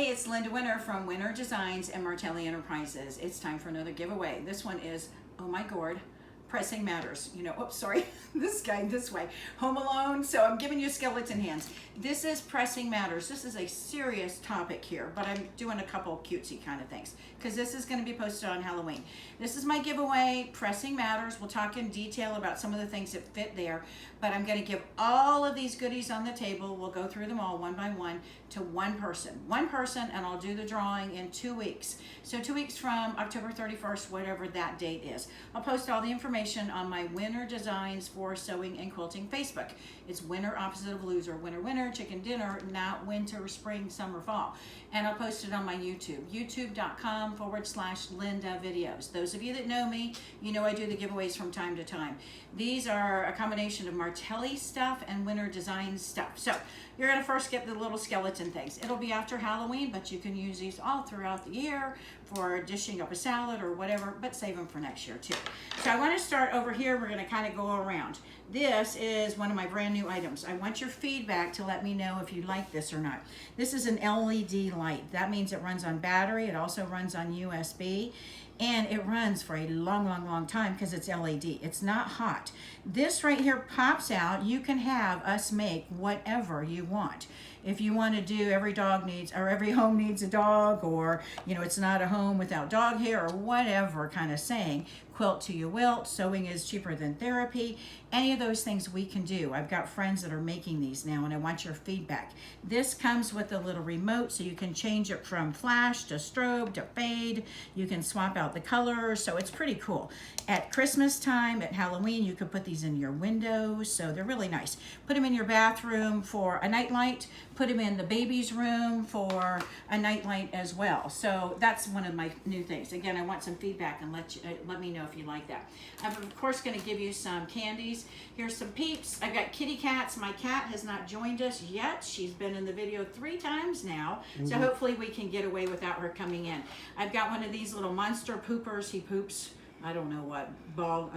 Hey, it's Linda Winter from Winter Designs and Martelli Enterprises. It's time for another giveaway. This one is, oh my gourd, pressing matters. You know, oops, sorry, this guy this way. Home Alone, so I'm giving you skeleton hands. This is pressing matters. This is a serious topic here, but I'm doing a couple cutesy kind of things because this is going to be posted on Halloween. This is my giveaway, pressing matters. We'll talk in detail about some of the things that fit there, but I'm going to give all of these goodies on the table. We'll go through them all one by one to one person, and I'll do the drawing in 2 weeks. So 2 weeks from October 31st, whatever that date is. I'll post all the information on my Winter Designs for Sewing and Quilting Facebook. It's winter opposite of loser, winter, winter, chicken dinner, not winter, spring, summer, fall. And I'll post it on my YouTube, youtube.com/Linda videos. Those of you that know me, you know I do the giveaways from time to time. These are a combination of Martelli stuff and Winter Design stuff. So you're gonna first get the little skeleton things. It'll be after Halloween, but you can use these all throughout the year for dishing up a salad or whatever, but save them for next year too. So I want to start over here. We're going to kind of go around. This is one of my brand new items. I want your feedback to let me know if you like this or not. This is an LED light. That means it runs on battery. It also runs on USB. And it runs for a long, long, long time because it's LED. It's not hot. This right here pops out. You can have us make whatever you want. If you want to do every dog needs, or every home needs a dog, or, you know, it's not a home without dog hair, or whatever kind of saying, quilt to you wilt, sewing is cheaper than therapy, any of those things we can do. I've got friends that are making these now, and I want your feedback. This comes with a little remote, so you can change it from flash to strobe to fade. You can swap out the colors, so it's pretty cool. At Christmas time, at Halloween, you could put these in your windows, so they're really nice. Put them in your bathroom for a nightlight. Put them in the baby's room for a nightlight as well. So that's one of my new things. Again, I want some feedback and let me know if you like that. I'm of course going to give you some candies. Here's some Peeps. I've got kitty cats. My cat has not joined us yet. She's been in the video 3 times now. So hopefully we can get away without her coming in. I've got one of these little monster poopers. He poops, I don't know what, ball,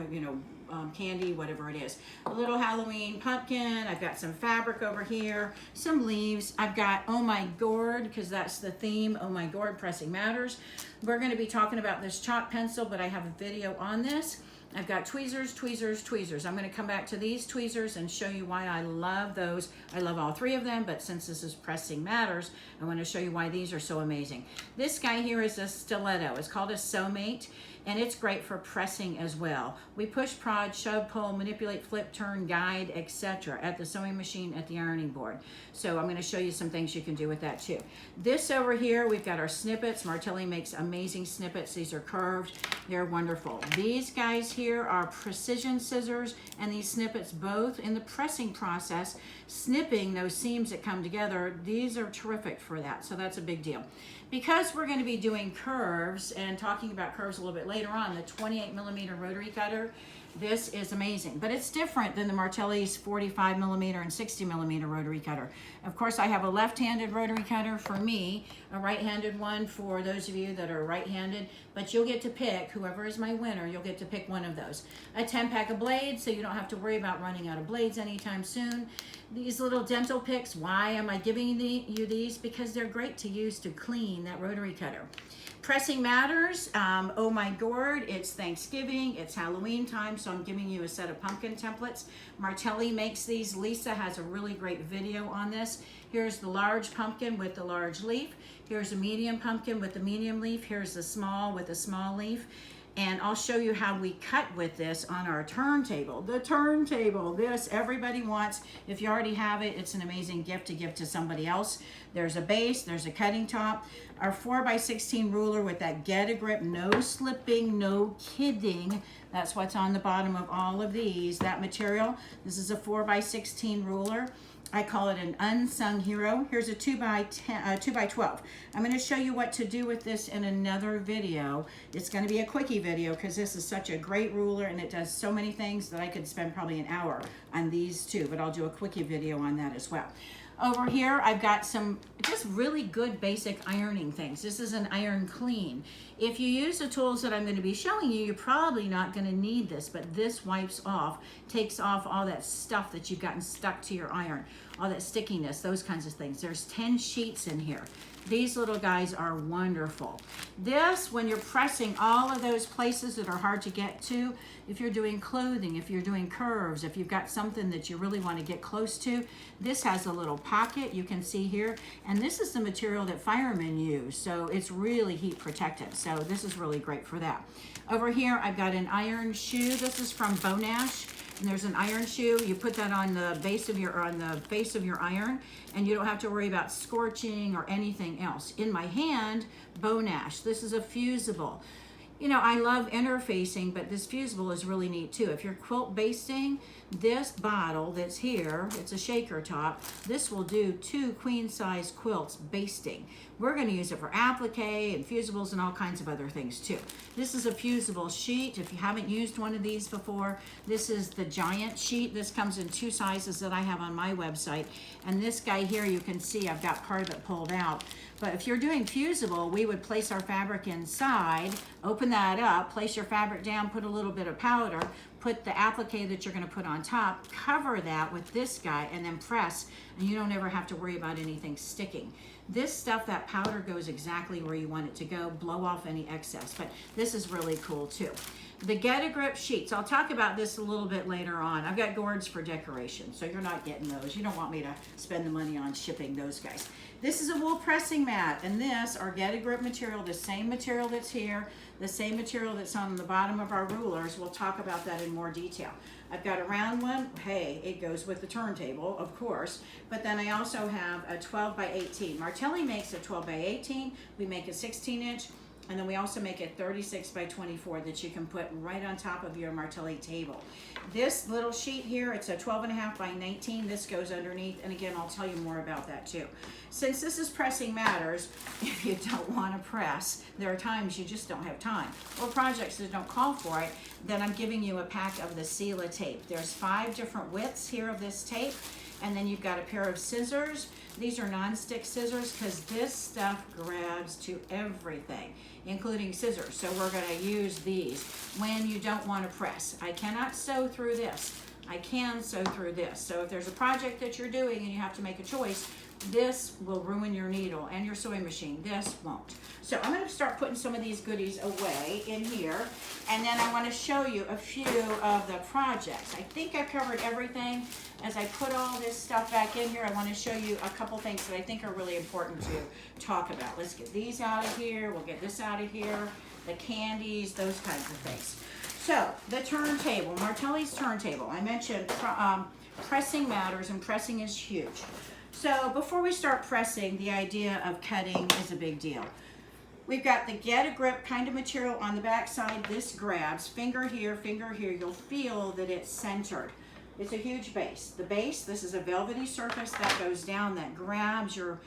candy, whatever it is. A little Halloween pumpkin. I've got some fabric over here, some leaves. I've got Oh My Gourd, because that's the theme, Oh My Gourd, Pressing Matters. We're going to be talking about this chalk pencil, but I have a video on this. I've got tweezers, tweezers, tweezers. I'm going to come back to these tweezers and show you why I love those. I love all 3 of them, but since this is Pressing Matters, I want to show you why these are so amazing. This guy here is a stiletto. It's called a Sewmate, and it's great for pressing as well. We push, prod, shove, pull, manipulate, flip, turn, guide, etc. at the sewing machine, at the ironing board. So I'm going to show you some things you can do with that too. This over here, we've got our snippets. Martelli makes amazing snippets. These are curved. They're wonderful. These guys here are precision scissors, and these snippets both in the pressing process, snipping those seams that come together. These are terrific for that, so that's a big deal. Because we're going to be doing curves and talking about curves a little bit later on, the 28mm rotary cutter, this is amazing, but it's different than the Martelli's 45mm and 60mm rotary cutter. Of course, I have a left-handed rotary cutter for me, a right-handed one for those of you that are right-handed, but you'll get to pick, whoever is my winner, you'll get to pick one of those. A 10-pack of blades, so you don't have to worry about running out of blades anytime soon. These little dental picks, why am I giving you these? Because they're great to use to clean that rotary cutter. Pressing Matters, Oh My Gourd, it's Thanksgiving, it's Halloween time, so I'm giving you a set of pumpkin templates. Martelli makes these. Lisa has a really great video on this. Here's the large pumpkin with the large leaf. Here's a medium pumpkin with the medium leaf. Here's the small with the small leaf. And I'll show you how we cut with this on our turntable. The turntable, this everybody wants. If you already have it, it's an amazing gift to give to somebody else. There's a base, there's a cutting top. Our 4x16 ruler with that get a grip, no slipping, no kidding. That's what's on the bottom of all of these, that material. This is a 4x16 ruler. I call it an unsung hero. Here's a 2x12. I'm going to show you what to do with this in another video. It's going to be a quickie video because this is such a great ruler and it does so many things that I could spend probably an hour on these too, but I'll do a quickie video on that as well. Over here, I've got some just really good basic ironing things. This is an iron clean. If you use the tools that I'm going to be showing you, you're probably not going to need this, but this wipes off, takes off all that stuff that you've gotten stuck to your iron, all that stickiness, those kinds of things. There's 10 sheets in here. These little guys are wonderful. This, when you're pressing all of those places that are hard to get to, if you're doing clothing, if you're doing curves, if you've got something that you really want to get close to, this has a little pocket you can see here. And this is the material that firemen use. So it's really heat protected. So this is really great for that. Over here, I've got an iron shoe. This is from Bonash. And there's an iron shoe. You put that on the base of your iron, and you don't have to worry about scorching or anything else. In my hand, Bonash. This is a fusible. You know, I love interfacing, but this fusible is really neat too. If you're quilt basting, this bottle that's here, it's a shaker top, this will do 2 queen size quilts basting. We're going to use it for applique and fusibles and all kinds of other things too. This is a fusible sheet. If you haven't used one of these before, this is the giant sheet. This comes in 2 sizes that I have on my website. And this guy here, you can see I've got part of it pulled out. But if you're doing fusible, we would place our fabric inside, open that up, place your fabric down, put a little bit of powder, put the applique that you're going to put on top, cover that with this guy, and then press, and you don't ever have to worry about anything sticking. This stuff, that powder goes exactly where you want it to go, blow off any excess, but this is really cool too. The Get a Grip sheets, I'll talk about this a little bit later on. I've got gourds for decoration, so you're not getting those. You don't want me to spend the money on shipping those guys. This is a wool pressing mat, and this, our Get a Grip material, the same material that's here, the same material that's on the bottom of our rulers. We'll talk about that in more detail. I've got a round one. Hey, it goes with the turntable, of course, but then I also have a 12 by 18. Martelli makes a 12 by 18. We make a 16 inch. And then we also make a 36 by 24 that you can put right on top of your Martelli table. This little sheet here, it's a 12.5 by 19. This goes underneath, and again, I'll tell you more about that too. Since this is pressing matters, if you don't want to press, there are times you just don't have time, or projects that don't call for it, then I'm giving you a pack of the Sela tape. There's 5 different widths here of this tape, and then you've got a pair of scissors. These are non-stick scissors because this stuff grabs to everything, including scissors. So we're going to use these when you don't want to press. I cannot sew through this. I can sew through this. So if there's a project that you're doing and you have to make a choice, this will ruin your needle and your sewing machine. This won't. So I'm going to start putting some of these goodies away in here, and then I want to show you a few of the projects. I think I covered everything. As I put all this stuff back in here, I want to show you a couple things that I think are really important to talk about. Let's get these out of here. We'll get this out of here. The candies, those kinds of things. So the turntable, Martelli's turntable. I mentioned pressing matters, and pressing is huge. So before we start pressing, the idea of cutting is a big deal. We've got the Get a Grip kind of material on the back side. This grabs, finger here, you'll feel that it's centered. It's a huge base. The base, this is a velvety surface that goes down, that grabs your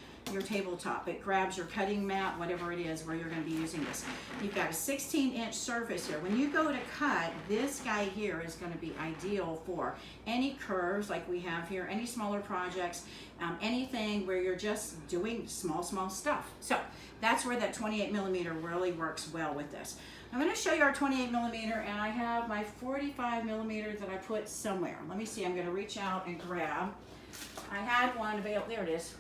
tabletop. It grabs your cutting mat, whatever it is where you're going to be using this. You've got a 16-inch surface here. When you go to cut, this guy here is going to be ideal for any curves like we have here, any smaller projects, anything where you're just doing small stuff. So that's where that 28 millimeter really works well with this. I'm going to show you our 28 millimeter, and I have my 45 millimeter that I put somewhere. Let me see. I'm going to reach out and grab. I had one available. There it is.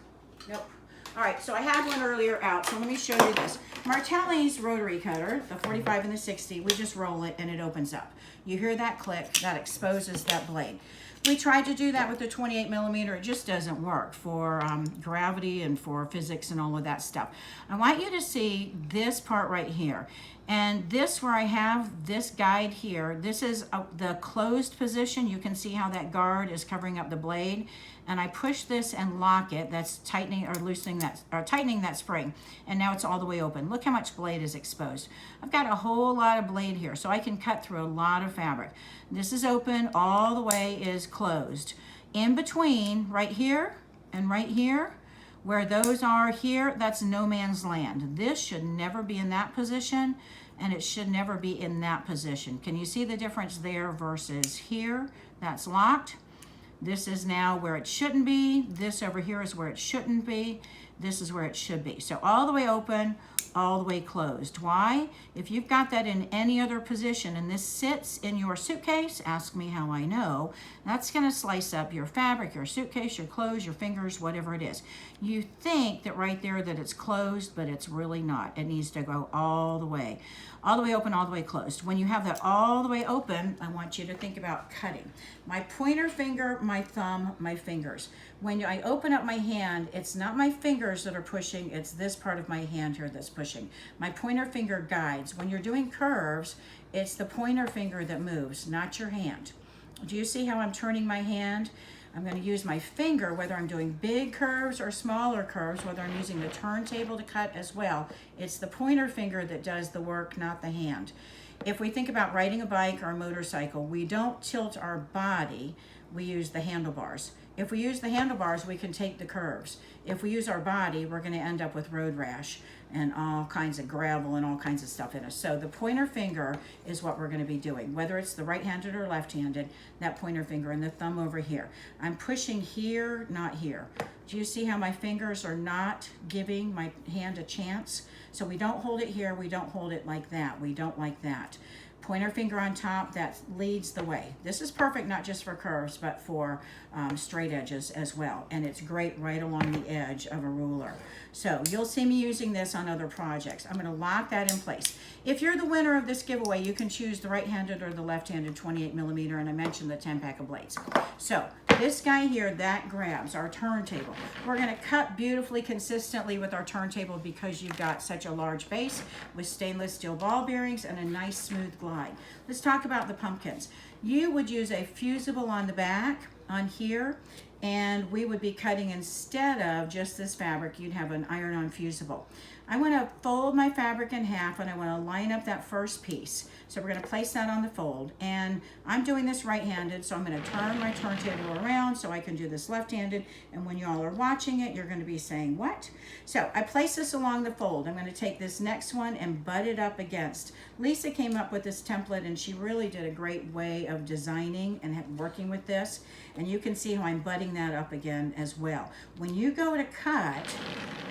Nope. All right, so I had one earlier out, so let me show you this. Martelli's rotary cutter, the 45 and the 60, we just roll it and it opens up. You hear that click, that exposes that blade. We tried to do that with the 28 millimeter. It just doesn't work for gravity and for physics and all of that stuff. I want you to see this part right here. And this, where I have this guide here, this is the closed position. You can see how that guard is covering up the blade. And I push this and lock it. That's tightening or loosening that, or tightening that spring. And now it's all the way open. Look how much blade is exposed. I've got a whole lot of blade here, so I can cut through a lot of fabric. This is open, all the way is closed. In between, right here and right here, where those are here, that's no man's land. This should never be in that position, and it should never be in that position. Can you see the difference there versus here? That's locked. This is now where it shouldn't be. This over here is where it shouldn't be. This is where it should be. So all the way open, all the way closed. Why? If you've got that in any other position and this sits in your suitcase, ask me how I know, that's going to slice up your fabric, your suitcase, your clothes, your fingers, whatever it is. You think that right there that it's closed, but it's really not. It needs to go all the way open, all the way closed. When you have that all the way open, I want you to think about cutting. My pointer finger, my thumb, my fingers. When I open up my hand, it's not my fingers that are pushing, it's this part of my hand here that's pushing. My pointer finger guides. When you're doing curves, it's the pointer finger that moves, not your hand. Do you see how I'm turning my hand? I'm going to use my finger, whether I'm doing big curves or smaller curves, whether I'm using the turntable to cut as well. It's the pointer finger that does the work, not the hand. If we think about riding a bike or a motorcycle, we don't tilt our body, we use the handlebars. If we use the handlebars, we can take the curves. If we use our body, we're going to end up with road rash and all kinds of gravel and all kinds of stuff in us. So the pointer finger is what we're going to be doing, whether it's the right-handed or left-handed, that pointer finger, and the thumb over here. I'm pushing here, not here. Do you see how my fingers are not giving my hand a chance? So we don't hold it here, we don't hold it like that. We don't like that. Pointer finger on top, that leads the way. This is perfect not just for curves, but for straight edges as well. And it's great right along the edge of a ruler. So you'll see me using this on other projects. I'm going to lock that in place. If you're the winner of this giveaway, you can choose the right-handed or the left-handed 28mm, and I mentioned the 10-pack of blades. So this guy here, that grabs our turntable. We're going to cut beautifully consistently with our turntable because you've got such a large base with stainless steel ball bearings and a nice smooth glide. Let's talk about the pumpkins. You would use a fusible on the back on here, and we would be cutting, instead of just this fabric, you'd have an iron-on fusible. I want to fold my fabric in half, and I want to line up that first piece. So we're going to place that on the fold, and I'm doing this right-handed, so I'm going to turn my turntable around so I can do this left-handed, and when y'all are watching it, you're going to be saying, what? So I place this along the fold. I'm going to take this next one and butt it up against. Lisa came up with this template, and she really did a great way of designing and working with this, and you can see how I'm butting that up again as well. When you go to cut,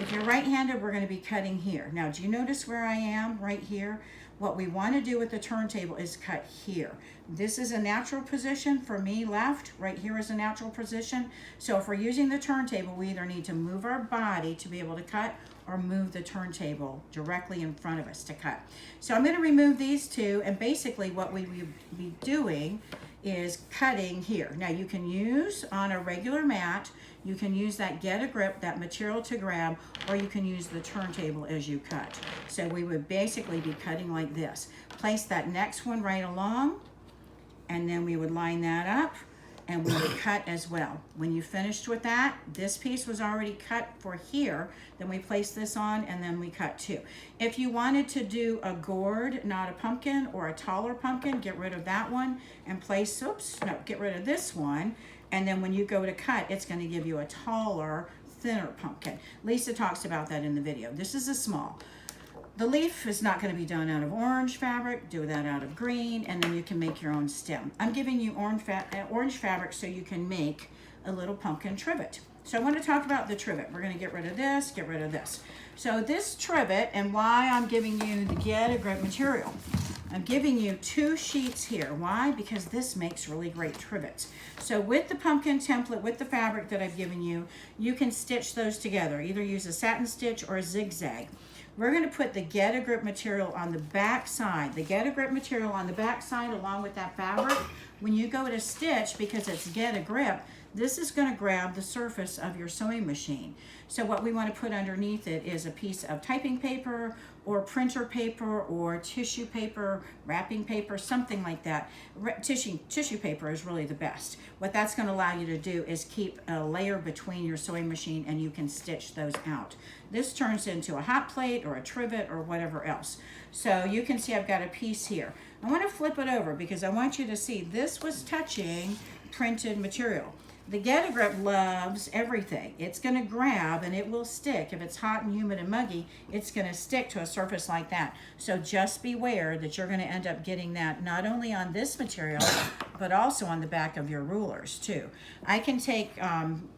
if you're right-handed, we're going to be cutting here. Now, do you notice where I am right here? What we want to do with the turntable is cut here. This is a natural position for me, left. Right here is a natural position. So if we're using the turntable, we either need to move our body to be able to cut or move the turntable directly in front of us to cut. So I'm going to remove these two, and basically what we will be doing is cutting here. Now you can use on a regular mat, you can use that get a grip, that material to grab, or you can use the turntable as you cut. So we would basically be cutting like this. Place that next one right along, and then we would line that up, and we would cut as well. When you finished with that, this piece was already cut for here, then we place this on, and then we cut two. If you wanted to do a gourd, not a pumpkin, or a taller pumpkin, get rid of that one and place, get rid of this one, and then when you go to cut, it's going to give you a taller, thinner pumpkin. Lisa talks about that in the video. This is a small. The leaf is not going to be done out of orange fabric. Do that out of green, and then you can make your own stem. I'm giving you orange fabric so you can make a little pumpkin trivet. So I want to talk about the trivet. We're going to get rid of this, get rid of this. So this trivet, and why I'm giving you the get a grip material. I'm giving you 2 sheets here. Why? Because this makes really great trivets. So with the pumpkin template, with the fabric that I've given you, you can stitch those together. Either use a satin stitch or a zigzag. We're going to put the get a grip material on the back side. The get a grip material on the back side along with that fabric. When you go to stitch, because it's get a grip, this is going to grab the surface of your sewing machine. So what we want to put underneath it is a piece of typing paper or printer paper or tissue paper, wrapping paper, something like that. Tissue paper is really the best. What that's going to allow you to do is keep a layer between your sewing machine, and you can stitch those out. This turns into a hot plate or a trivet or whatever else. So you can see I've got a piece here. I want to flip it over because I want you to see this was touching printed material. The Get a Grip loves everything. It's going to grab and it will stick. If it's hot and humid and muggy, it's going to stick to a surface like that. So just beware that you're going to end up getting that not only on this material, but also on the back of your rulers too. I can take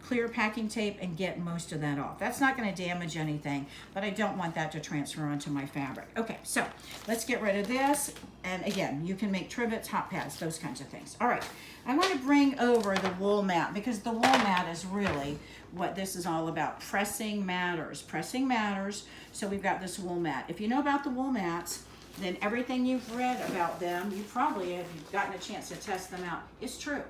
clear packing tape and get most of that off. That's not going to damage anything, but I don't want that to transfer onto my fabric. Okay, so let's get rid of this. And again, you can make trivets, hot pads, those kinds of things. All right, I want to bring over the wool mat because the wool mat is really what this is all about. Pressing matters. Pressing matters. So we've got this wool mat. If you know about the wool mats, then everything you've read about them, you probably have gotten a chance to test them out. It's true.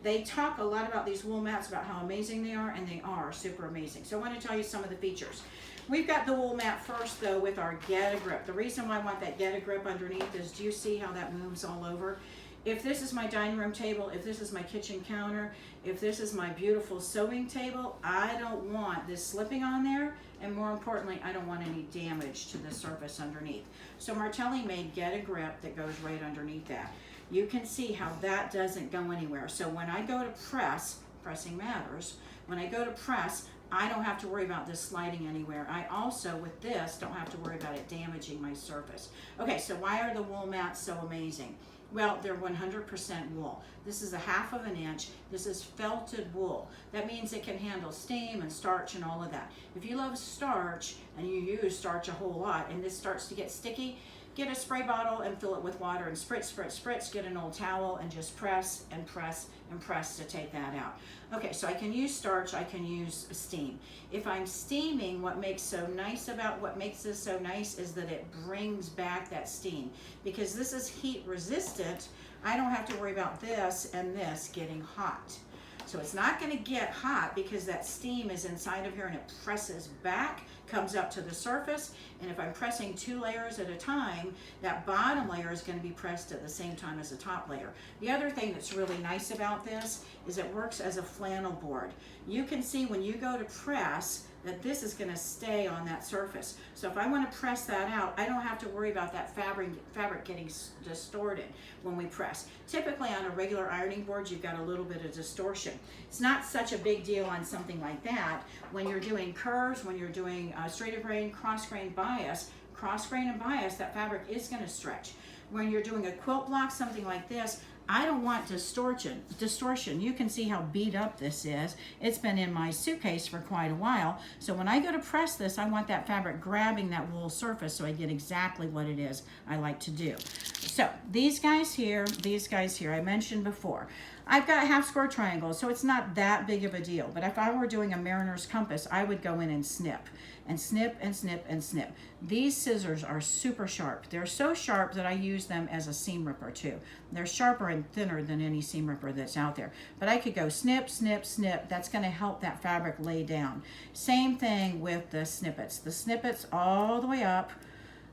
They talk a lot about these wool mats, about how amazing they are, and they are super amazing. So I want to tell you some of the features. We've got the wool mat first, though, with our Get a Grip. The reason why I want that Get a Grip underneath is, do you see how that moves all over? If this is my dining room table, if this is my kitchen counter, if this is my beautiful sewing table, I don't want this slipping on there, and more importantly, I don't want any damage to the surface underneath. So Martelli made Get a Grip that goes right underneath that. You can see how that doesn't go anywhere. So when I go to press, pressing matters, when I go to press, I don't have to worry about this sliding anywhere. I also, with this, don't have to worry about it damaging my surface. Okay, so why are the wool mats so amazing? Well, they're 100% wool. This is a 1/2 inch. This is felted wool. That means it can handle steam and starch and all of that. If you love starch and you use starch a whole lot and this starts to get sticky, get a spray bottle and fill it with water and spritz, spritz, spritz. Get an old towel and just press and press and press to take that out. Okay, so I can use starch, I can use steam. If I'm steaming, what makes this so nice is that it brings back that steam. Because this is heat resistant, I don't have to worry about this and this getting hot. So it's not going to get hot because that steam is inside of here and it presses back, comes up to the surface, and if I'm pressing 2 layers at a time, that bottom layer is going to be pressed at the same time as the top layer. The other thing that's really nice about this is it works as a flannel board. You can see when you go to press that this is going to stay on that surface. So if I want to press that out, I don't have to worry about that fabric getting distorted when we press. Typically on a regular ironing board, you've got a little bit of distortion. It's not such a big deal on something like that. When you're doing curves, when you're doing straight of grain, cross grain bias, that fabric is going to stretch. When you're doing a quilt block, something like this, I don't want distortion. You can see how beat up this is. It's been in my suitcase for quite a while. So when I go to press this, I want that fabric grabbing that wool surface so I get exactly what it is I like to do. So these guys here, I mentioned before. I've got 1/2 square triangles, so it's not that big of a deal. But if I were doing a mariner's compass, I would go in and snip and snip and snip and snip. These scissors are super sharp. They're so sharp that I use them as a seam ripper too. They're sharper and thinner than any seam ripper that's out there. But I could go snip, snip, snip. That's going to help that fabric lay down. Same thing with the snippets. The snippets all the way up,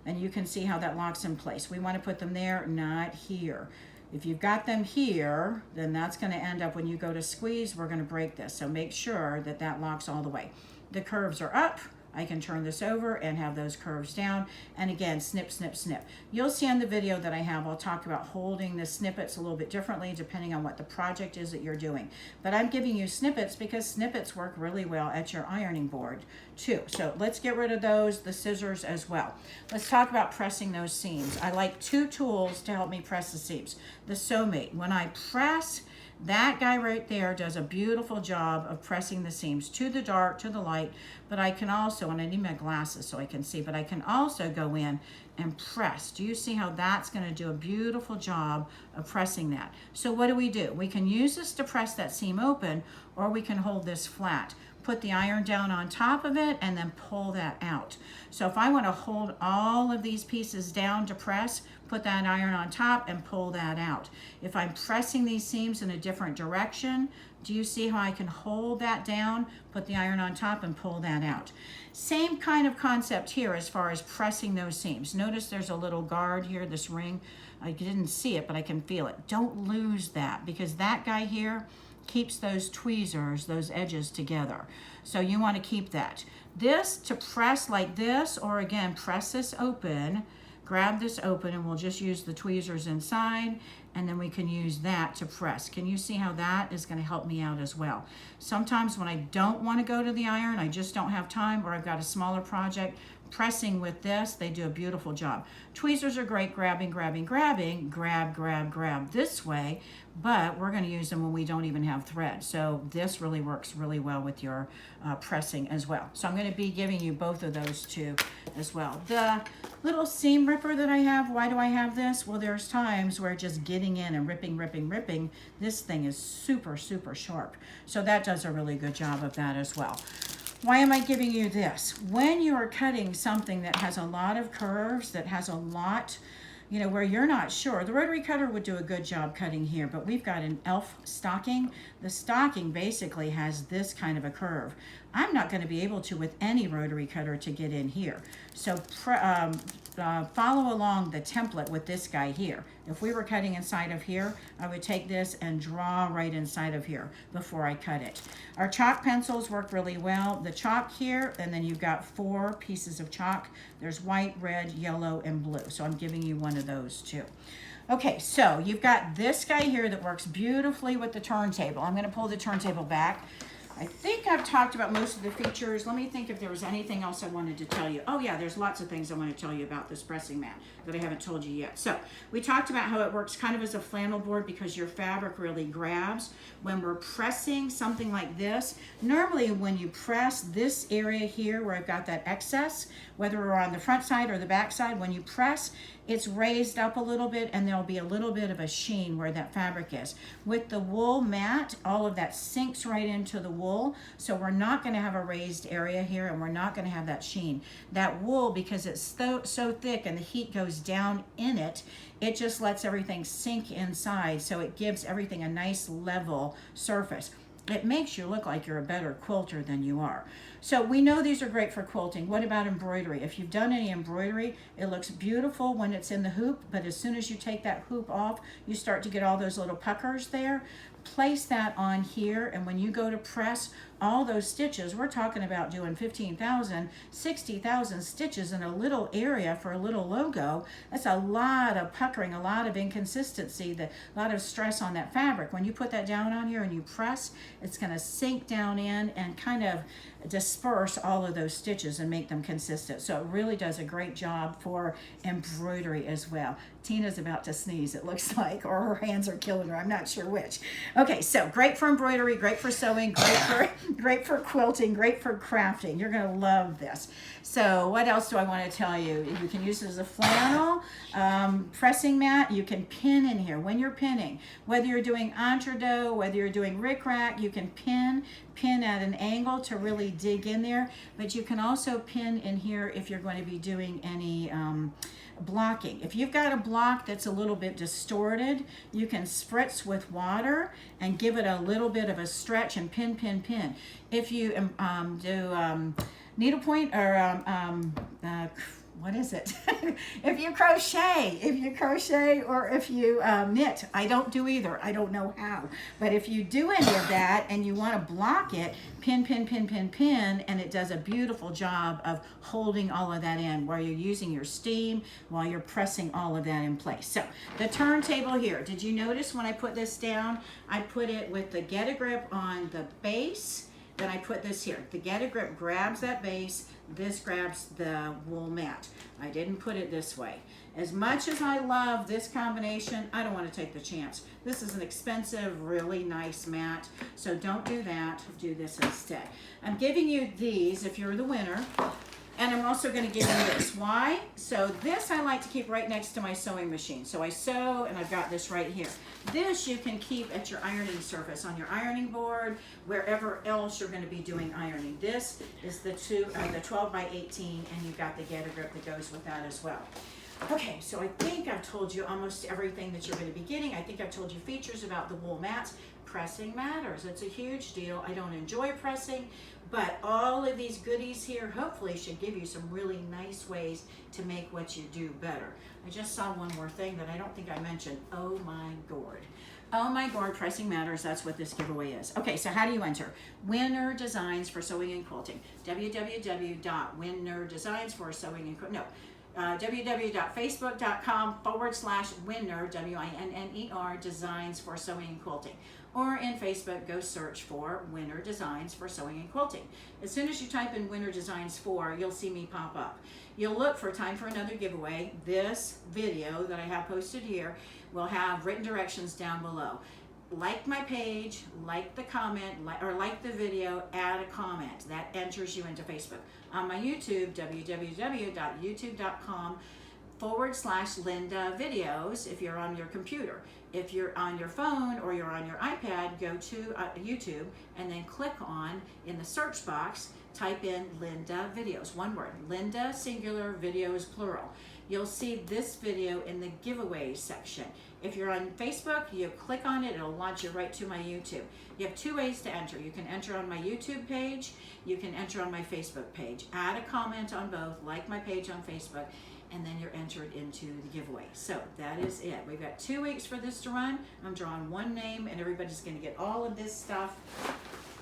and you can see how that locks in place. We want to put them there, not here. If you've got them here, then that's going to end up when you go to squeeze, we're going to break this. So make sure that that locks all the way. The curves are up. I can turn this over and have those curves down. And again, snip, snip, snip. You'll see on the video that I have, I'll talk about holding the snippets a little bit differently depending on what the project is that you're doing. But I'm giving you snippets because snippets work really well at your ironing board too. So let's get rid of those, the scissors as well. Let's talk about pressing those seams. I like 2 tools to help me press the seams. The Sew-Mate. When I press, that guy right there does a beautiful job of pressing the seams to the dark, to the light, but I can also, and I need my glasses so I can see, but I can also go in and press. Do you see how that's going to do a beautiful job of pressing that? So what do? We can use this to press that seam open, or we can hold this flat. Put the iron down on top of it and then pull that out. So if I want to hold all of these pieces down to press, put that iron on top and pull that out. If I'm pressing these seams in a different direction, do you see how I can hold that down, put the iron on top and pull that out? Same kind of concept here as far as pressing those seams. Notice there's a little guard here, this ring. I didn't see it, but I can feel it. Don't lose that because that guy here keeps those tweezers, those edges together. So you want to keep that. This to press like this, or again, press this open, grab this open, and we'll just use the tweezers inside and then we can use that to press. Can you see how that is going to help me out as well? Sometimes when I don't want to go to the iron, I just don't have time, or I've got a smaller project, pressing with this, they do a beautiful job. Tweezers are great, grabbing, grabbing, grabbing, grab, grab, grab this way, but we're going to use them when we don't even have thread. So this really works really well with your pressing as well. So I'm going to be giving you both of those two as well. The little seam ripper that I have, why do I have this? Well, there's times where just getting in and ripping, ripping, ripping, this thing is super, super sharp. So that does a really good job of that as well. Why am I giving you this? When you are cutting something that has a lot of curves, that has a lot, you know, where you're not sure, the rotary cutter would do a good job cutting here, but we've got an elf stocking. The stocking basically has this kind of a curve. I'm not going to be able to, with any rotary cutter, to get in here. So follow along the template with this guy here. If we were cutting inside of here, I would take this and draw right inside of here before I cut it. Our chalk pencils work really well. The chalk here, and then you've got 4 pieces of chalk. There's white, red, yellow, and blue. So I'm giving you one of those too. Okay, so you've got this guy here that works beautifully with the turntable. I'm going to pull the turntable back. I think I've talked about most of the features. Let me think if there was anything else I wanted to tell you. Oh yeah, there's lots of things I want to tell you about this pressing mat that I haven't told you yet. So we talked about how it works kind of as a flannel board because your fabric really grabs. When we're pressing something like this, normally when you press this area here where I've got that excess, whether we're on the front side or the back side, when you press, it's raised up a little bit and there'll be a little bit of a sheen where that fabric is. With the wool mat, all of that sinks right into the wool, so we're not going to have a raised area here and we're not going to have that sheen. That wool, because it's so thick and the heat goes down in it, it just lets everything sink inside, so it gives everything a nice level surface. It makes you look like you're a better quilter than you are. So we know these are great for quilting. What about embroidery? If you've done any embroidery, it looks beautiful when it's in the hoop, but as soon as you take that hoop off, you start to get all those little puckers there. Place that on here, and when you go to press all those stitches, we're talking about doing 15,000, 60,000 stitches in a little area for a little logo. That's a lot of puckering, a lot of inconsistency, a lot of stress on that fabric. When you put that down on here and you press, it's going to sink down in and kind of disperse all of those stitches and make them consistent. So it really does a great job for embroidery as well. Tina's about to sneeze, it looks like, or her hands are killing her. I'm not sure which. Okay, so great for embroidery, great for sewing, great for quilting, great for crafting. You're going to love this. So what else do I want to tell you? You can use it as a flannel pressing mat. You can pin in here when you're pinning. Whether you're doing entree, whether you're doing rickrack, you can pin at an angle to really dig in there. But you can also pin in here if you're going to be doing any blocking. If you've got a block that's a little bit distorted, you can spritz with water and give it a little bit of a stretch and pin, pin, pin. If you do needlepoint or what is it? if you crochet or if you knit. I don't do either. I don't know how. But if you do any of that and you want to block it, pin, pin, pin, pin, pin, and it does a beautiful job of holding all of that in while you're using your steam, while you're pressing all of that in place. So the turntable here, did you notice when I put this down, I put it with the get a grip on the base. Then I put this here. The get a grip grabs that base, this grabs the wool mat. I didn't put it this way. As much as I love this combination, I don't want to take the chance. This is an expensive, really nice mat, so don't do that. Do this instead. I'm giving you these if you're the winner. And I'm also going to give you this. Why? So this I like to keep right next to my sewing machine. So I sew, and I've got this right here. This you can keep at your ironing surface, on your ironing board, wherever else you're going to be doing ironing. This is the 12 by 18, and you've got the get-a grip that goes with that as well. Okay, so I think I've told you almost everything that you're going to be getting. I think I've told you features about the wool mats. Pressing matters. It's a huge deal. I don't enjoy pressing, but all of these goodies here hopefully should give you some really nice ways to make what you do better. I just saw one more thing that I don't think I mentioned. Oh my gourd. Oh my gourd, pressing matters. That's what this giveaway is. Okay, so how do you enter? Winner Designs for Sewing and Quilting. www.winnerdesigns for Sewing and Quilting. No. www.facebook.com/winner, WINNER, designs for sewing and quilting. Or in Facebook, go search for Winner Designs for Sewing and Quilting. As soon as you type in Winner Designs for, you'll see me pop up. You'll look for Time for Another Giveaway. This video that I have posted here will have written directions down below. Like my page, like the comment, or like the video, add a comment. That enters you into Facebook. On my YouTube, www.youtube.com/Linda Videos if you're on your computer. If you're on your phone or you're on your iPad, go to YouTube and then click on, in the search box, type in Linda Videos, one word, Linda singular, videos plural. You'll see this video in the giveaways section. If you're on Facebook, you click on it, it'll launch you right to my YouTube. You have two ways to enter. You can enter on my YouTube page, you can enter on my Facebook page. Add a comment on both, like my page on Facebook, and then you're entered into the giveaway. So that is it. We've got 2 weeks for this to run. I'm drawing one name, and everybody's gonna get all of this stuff,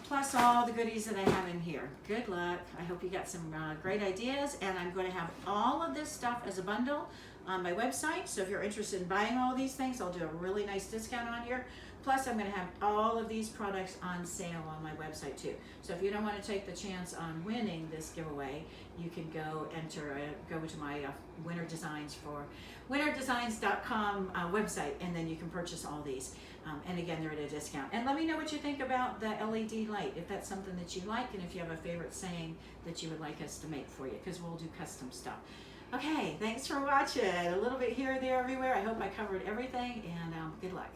plus all the goodies that I have in here. Good luck. I hope you got some great ideas, and I'm going to have all of this stuff as a bundle on my website. So if you're interested in buying all these things, I'll do a really nice discount on here. Plus, I'm going to have all of these products on sale on my website too. So if you don't want to take the chance on winning this giveaway, you can go to my Winner Designs for winnerdesigns.com website, and then you can purchase all these. And again, they're at a discount. And let me know what you think about the LED light, if that's something that you like, and if you have a favorite saying that you would like us to make for you, because we'll do custom stuff. Okay, thanks for watching. A little bit here, there, everywhere. I hope I covered everything, and good luck.